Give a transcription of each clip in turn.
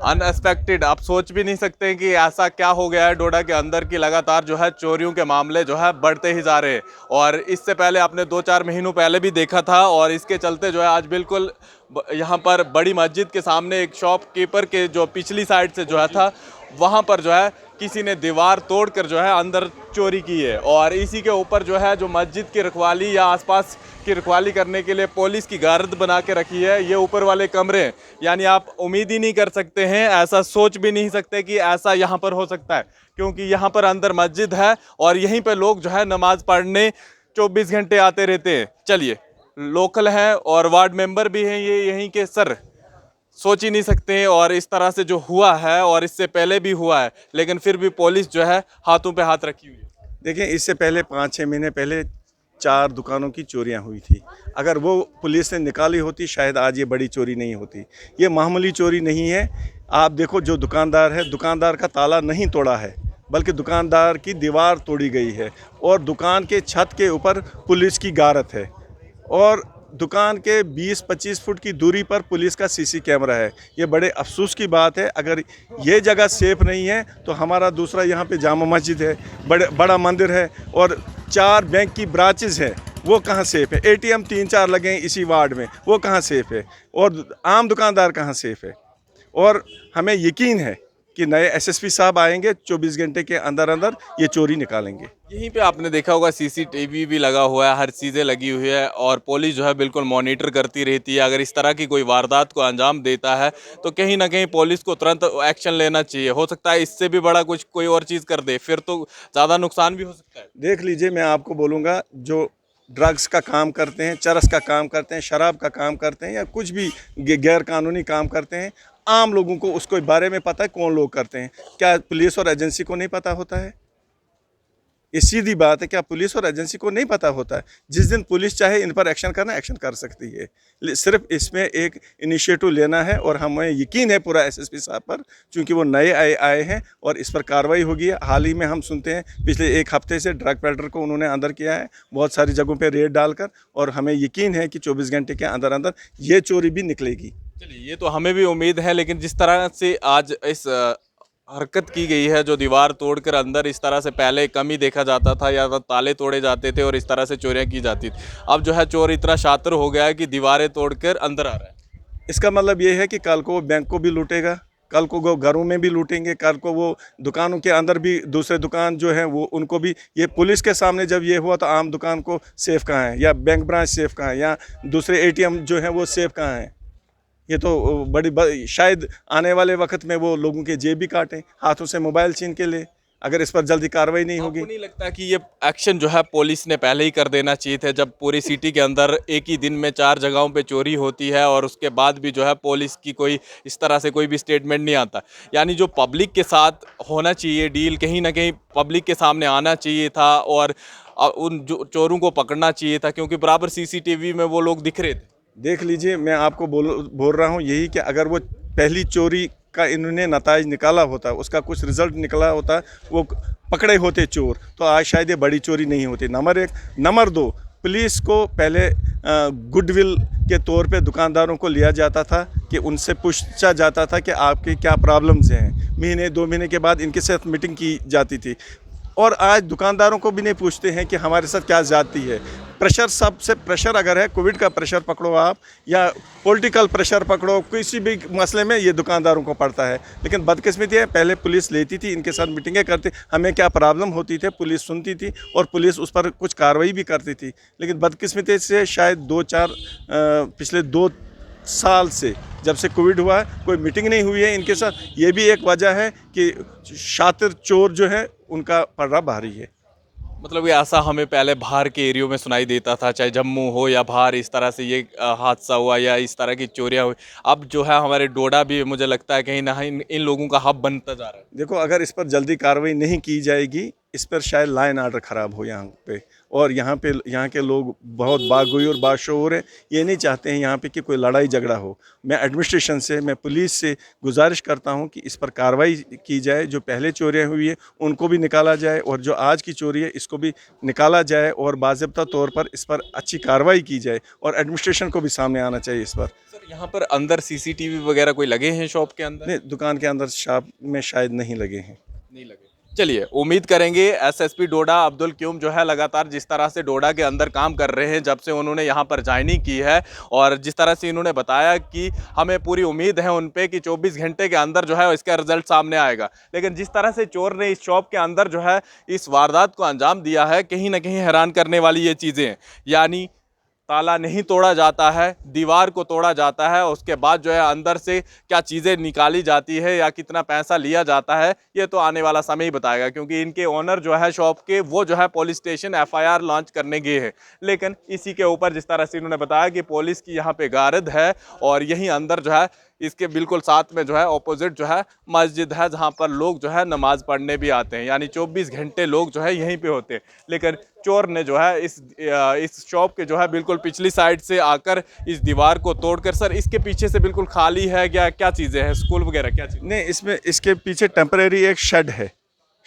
Unexpected, आप सोच भी नहीं सकते कि ऐसा क्या हो गया है डोडा के अंदर की लगातार जो है चोरियों के मामले जो है बढ़ते ही जा रहे हैं। और इससे पहले आपने 2-4 महीनों पहले भी देखा था, और इसके चलते जो है आज बिल्कुल यहाँ पर बड़ी मस्जिद के सामने एक शॉपकीपर के जो पिछली साइड से जो है था, वहाँ पर जो है किसी ने दीवार तोड़कर जो है अंदर चोरी की है। और इसी के ऊपर जो है जो मस्जिद की रखवाली या आसपास की रखवाली करने के लिए पुलिस की गार्ड बना के रखी है, ये ऊपर वाले कमरे, यानी आप उम्मीद ही नहीं कर सकते हैं, ऐसा सोच भी नहीं सकते कि ऐसा यहाँ पर हो सकता है, क्योंकि यहाँ पर अंदर मस्जिद है और यहीं पर लोग जो है नमाज पढ़ने 24 घंटे आते रहते हैं। चलिए, लोकल हैं और वार्ड मेंबर भी हैं ये यहीं के सर, सोच ही नहीं सकते। और इस तरह से जो हुआ है और इससे पहले भी हुआ है, लेकिन फिर भी पुलिस जो है हाथों पे हाथ रखी हुई है। देखिए, इससे पहले 5-6 महीने पहले 4 दुकानों की चोरियां हुई थी। अगर वो पुलिस ने निकाली होती, शायद आज ये बड़ी चोरी नहीं होती। ये मामूली चोरी नहीं है। आप देखो, जो दुकानदार है, दुकानदार का ताला नहीं तोड़ा है, बल्कि दुकानदार की दीवार तोड़ी गई है और दुकान के छत के ऊपर पुलिस की गारत है और दुकान के 20-25 फुट की दूरी पर पुलिस का सीसी कैमरा है। ये बड़े अफसोस की बात है। अगर ये जगह सेफ नहीं है तो हमारा दूसरा यहाँ पे जामा मस्जिद है, बड़ा मंदिर है और 4 बैंक की ब्रांचेस हैं, वो कहाँ सेफ है? एटीएम 3-4 लगे हैं इसी वार्ड में, वो कहाँ सेफ है? और आम दुकानदार कहाँ सेफ है? और हमें यकीन है कि नए एसएसपी साहब आएंगे, 24 घंटे के अंदर अंदर ये चोरी निकालेंगे। यहीं पे आपने देखा होगा सीसीटीवी भी लगा हुआ है, हर चीज़ें लगी हुई है और पुलिस जो है बिल्कुल मॉनिटर करती रहती है। अगर इस तरह की कोई वारदात को अंजाम देता है तो कहीं ना कहीं पुलिस को तुरंत एक्शन लेना चाहिए। हो सकता है इससे भी बड़ा कुछ कोई और चीज़ कर दे, फिर तो ज़्यादा नुकसान भी हो सकता है। देख लीजिए, मैं आपको बोलूँगा, जो ड्रग्स का काम करते हैं, चरस का काम करते हैं, शराब का काम करते हैं या कुछ भी गैर कानूनी काम करते हैं, आम लोगों को उसको बारे में पता है कौन लोग करते हैं। क्या पुलिस और एजेंसी को नहीं पता होता है? ये सीधी बात है, क्या पुलिस और एजेंसी को नहीं पता होता है? जिस दिन पुलिस चाहे इन पर एक्शन करना, एक्शन कर सकती है। सिर्फ इसमें एक इनिशिएटिव लेना है और हमें यकीन है पूरा एसएसपी साहब पर, क्योंकि वो नए आए हैं और इस पर कार्रवाई होगी। हाल ही में हम सुनते हैं पिछले 1 हफ्ते से ड्रग पेडलर को उन्होंने अंदर किया है बहुत सारी जगहों पर रेड डालकर, और हमें यकीन है कि 24 घंटे के अंदर अंदर ये चोरी भी निकलेगी। चलिए, ये तो हमें भी उम्मीद है, लेकिन जिस तरह से आज इस हरकत की गई है, जो दीवार तोड़कर अंदर, इस तरह से पहले कम ही देखा जाता था या तो ताले तोड़े जाते थे और इस तरह से चोरियां की जाती थी। अब जो है चोर इतना शातिर हो गया है कि दीवारें तोड़कर अंदर आ रहा है। इसका मतलब ये है कि कल को वो बैंक को भी लूटेगा, कल को वो घरों में भी लूटेंगे, कल को वो दुकानों के अंदर भी, दूसरे दुकान जो है वो उनको भी। ये पुलिस के सामने जब ये हुआ तो आम दुकान को सेफ कहाँ है, या बैंक ब्रांच सेफ कहाँ है, या दूसरे एटीएम जो है वो सेफ कहाँ है? ये तो शायद आने वाले वक्त में वो लोगों के जेब भी काटें, हाथों से मोबाइल छीन के ले, अगर इस पर जल्दी कार्रवाई नहीं होगी। आपको नहीं लगता कि ये एक्शन जो है पुलिस ने पहले ही कर देना चाहिए था, जब पूरी सिटी के अंदर एक ही दिन में 4 जगहों पे चोरी होती है और उसके बाद भी जो है पुलिस की कोई इस तरह से कोई भी स्टेटमेंट नहीं आता? यानी जो पब्लिक के साथ होना चाहिए डील, कहीं ना कहीं पब्लिक के सामने आना चाहिए था और उन जो चोरों को पकड़ना चाहिए था, क्योंकि बराबर सीसीटीवी में वो लोग दिख रहे थे। देख लीजिए, मैं आपको बोल रहा हूँ यही कि अगर वो पहली चोरी का इन्होंने नताज निकाला होता, उसका कुछ रिजल्ट निकला होता, वो पकड़े होते चोर, तो आज शायद ये बड़ी चोरी नहीं होती। नंबर 1। नंबर 2, पुलिस को पहले गुडविल के तौर पे दुकानदारों को लिया जाता था कि उनसे पूछा जाता था कि आपकी क्या प्रॉब्लम्स हैं। महीने 2 महीने के बाद इनके साथ मीटिंग की जाती थी। और आज दुकानदारों को भी नहीं पूछते हैं कि हमारे साथ क्या ज़्यादती है। प्रेशर, सबसे प्रेशर अगर है, कोविड का प्रेशर पकड़ो आप या पॉलिटिकल प्रेशर पकड़ो, किसी भी मसले में ये दुकानदारों को पड़ता है। लेकिन बदकिस्मती है, पहले पुलिस लेती थी, इनके साथ मीटिंगें करती, हमें क्या प्रॉब्लम होती थी पुलिस सुनती थी और पुलिस उस पर कुछ कार्रवाई भी करती थी। लेकिन बदकिस्मती से शायद 2-4 पिछले 2 साल से, जब से कोविड हुआ है, कोई मीटिंग नहीं हुई है इनके साथ। ये भी एक वजह है कि शातिर चोर जो है उनका पर्रा भारी है। मतलब ये ऐसा हमें पहले बाहर के एरियो में सुनाई देता था, चाहे जम्मू हो या बाहर, इस तरह से ये हादसा हुआ या इस तरह की चोरियां हुई। अब जो है हमारे डोडा भी, मुझे लगता है कहीं ना कहीं इन लोगों का हब बनता जा रहा है। देखो, अगर इस पर जल्दी कार्रवाई नहीं की जाएगी इस पर शायद लॉ एंड ऑर्डर ख़राब हो यहाँ पे। और यहाँ के लोग बहुत बागोई और बाशऊर हैं, ये नहीं चाहते हैं यहाँ पे कि कोई लड़ाई झगड़ा हो। मैं एडमिनिस्ट्रेशन से, मैं पुलिस से गुजारिश करता हूँ कि इस पर कार्रवाई की जाए। जो पहले चोरियाँ हुई है उनको भी निकाला जाए और जो आज की चोरी है इसको भी निकाला जाए और बाज़ाब्ता तौर पर इस पर अच्छी कार्रवाई की जाए और एडमिनिस्ट्रेशन को भी सामने आना चाहिए इस पर। सर यहाँ पर अंदर सीसीटीवी वगैरह कोई लगे हैं शॉप के अंदर? नहीं, दुकान के अंदर शॉप में शायद नहीं लगे हैं। नहीं लगे। चलिए, उम्मीद करेंगे एसएसपी डोडा अब्दुल क्यूम जो है लगातार जिस तरह से डोडा के अंदर काम कर रहे हैं जब से उन्होंने यहाँ पर ज्वाइनिंग की है, और जिस तरह से इन्होंने बताया कि हमें पूरी उम्मीद है उन पे कि 24 घंटे के अंदर जो है इसका रिजल्ट सामने आएगा। लेकिन जिस तरह से चोर ने इस शॉप के अंदर जो है इस वारदात को अंजाम दिया है, कहीं ना कहीं हैरान करने वाली ये चीज़ें हैं। यानी ताला नहीं तोड़ा जाता है, दीवार को तोड़ा जाता है, उसके बाद जो है अंदर से क्या चीज़ें निकाली जाती है या कितना पैसा लिया जाता है ये तो आने वाला समय ही बताएगा। क्योंकि इनके ओनर जो है शॉप के, वो जो है पुलिस स्टेशन एफआईआर लॉन्च करने गए हैं। लेकिन इसी के ऊपर जिस तरह से इन्होंने बताया कि पुलिस की यहाँ पे गारद है और यहीं अंदर जो है इसके बिल्कुल साथ में जो है ऑपोजिट जो है मस्जिद है जहाँ पर लोग जो है नमाज़ पढ़ने भी आते हैं। यानी 24 घंटे लोग जो है यहीं पे होते हैं। लेकिन चोर ने जो है इस शॉप के जो है बिल्कुल पिछली साइड से आकर इस दीवार को तोड़कर, सर इसके पीछे से बिल्कुल खाली है क्या चीज़ें हैं, स्कूल वगैरह क्या चीज़? नहीं, इसमें इसके पीछे टेम्परेरी एक शेड है,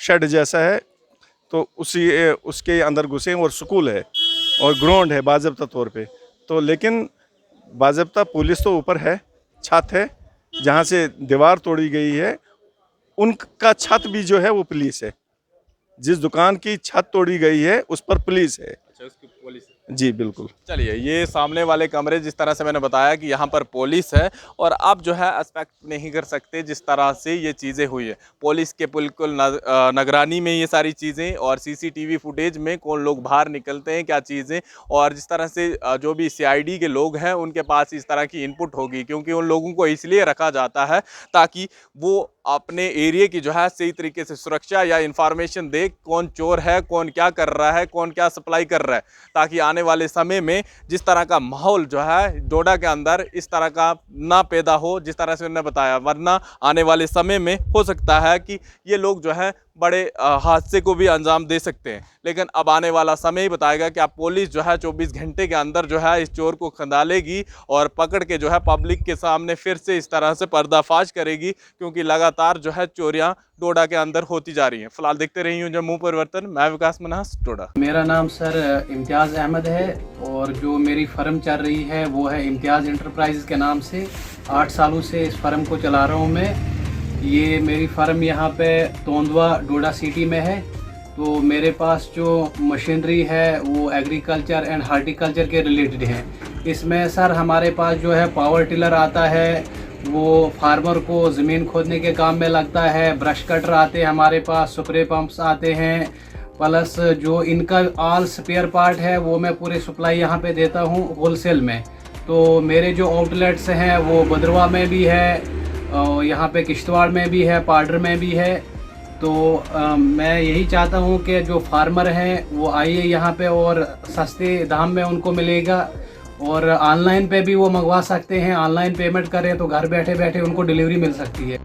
शेड जैसा है, तो उसके अंदर घुसे और स्कूल है और ग्राउंड है बाज़ाब्ता तौर पे। तो लेकिन बाज़ाब्ता पुलिस तो ऊपर है, छत है जहाँ से दीवार तोड़ी गई है, उनका छत भी जो है वो पुलिस है। जिस दुकान की छत तोड़ी गई है उस पर पुलिस है। अच्छा, उसकी पुलिस है। जी बिल्कुल। चलिए, ये सामने वाले कमरे जिस तरह से मैंने बताया कि यहाँ पर पुलिस है और आप जो है एक्सपेक्ट नहीं कर सकते जिस तरह से ये चीज़ें हुई है। पुलिस के बिल्कुल निगरानी में ये सारी चीज़ें और सीसीटीवी फुटेज में कौन लोग बाहर निकलते हैं, क्या चीज़ें, और जिस तरह से जो भी सीआईडी के लोग हैं उनके पास इस तरह की इनपुट होगी। क्योंकि उन लोगों को इसलिए रखा जाता है ताकि वो अपने एरिया की जो है सही तरीके से सुरक्षा या इंफॉर्मेशन दे, कौन चोर है, कौन क्या कर रहा है, कौन क्या सप्लाई कर रहा है, ताकि आने वाले समय में जिस तरह का माहौल जो है डोडा के अंदर इस तरह का ना पैदा हो जिस तरह से उन्होंने बताया। वरना आने वाले समय में हो सकता है कि ये लोग जो है बड़े हादसे को भी अंजाम दे सकते हैं। लेकिन अब आने वाला समय ही बताएगा कि आप पुलिस जो है 24 घंटे के अंदर जो है इस चोर को खंगालेगी और पकड़ के जो है पब्लिक के सामने फिर से इस तरह से पर्दाफाश करेगी। क्योंकि लगातार जो है चोरियां डोडा के अंदर होती जा रही हैं। फिलहाल देखते रही हूँ जम्मू परिवर्तन, मैं विकास मन्हास, डोडा। मेरा नाम सर इम्तियाज़ अहमद है और जो मेरी फ़र्म चल रही है वो है इम्तियाज़ इंटरप्राइजेस के नाम से। 8 सालों से इस फ़र्म को चला रहा हूँ मैं। ये मेरी फ़र्म यहाँ पे तोंदवा डोडा सिटी में है। तो मेरे पास जो मशीनरी है वो एग्रीकल्चर एंड हार्टिकल्चर के रिलेटेड है। इसमें सर हमारे पास जो है पावर टिलर आता है, वो फार्मर को ज़मीन खोदने के काम में लगता है। ब्रश कटर आते हैं हमारे पास, स्प्रे पंप्स आते हैं, प्लस जो इनका ऑल स्पेयर पार्ट है वो मैं पूरी सप्लाई यहाँ पे देता हूँ होलसेल में। तो मेरे जो आउटलेट्स हैं वो भद्रवा में भी है, यहाँ पे किश्तवाड़ में भी है, पाडर में भी है। तो मैं यही चाहता हूँ कि जो फार्मर हैं वो आइए यहाँ पे और सस्ते दाम में उनको मिलेगा। और ऑनलाइन पे भी वो मंगवा सकते हैं, ऑनलाइन पेमेंट करें तो घर बैठे बैठे उनको डिलीवरी मिल सकती है।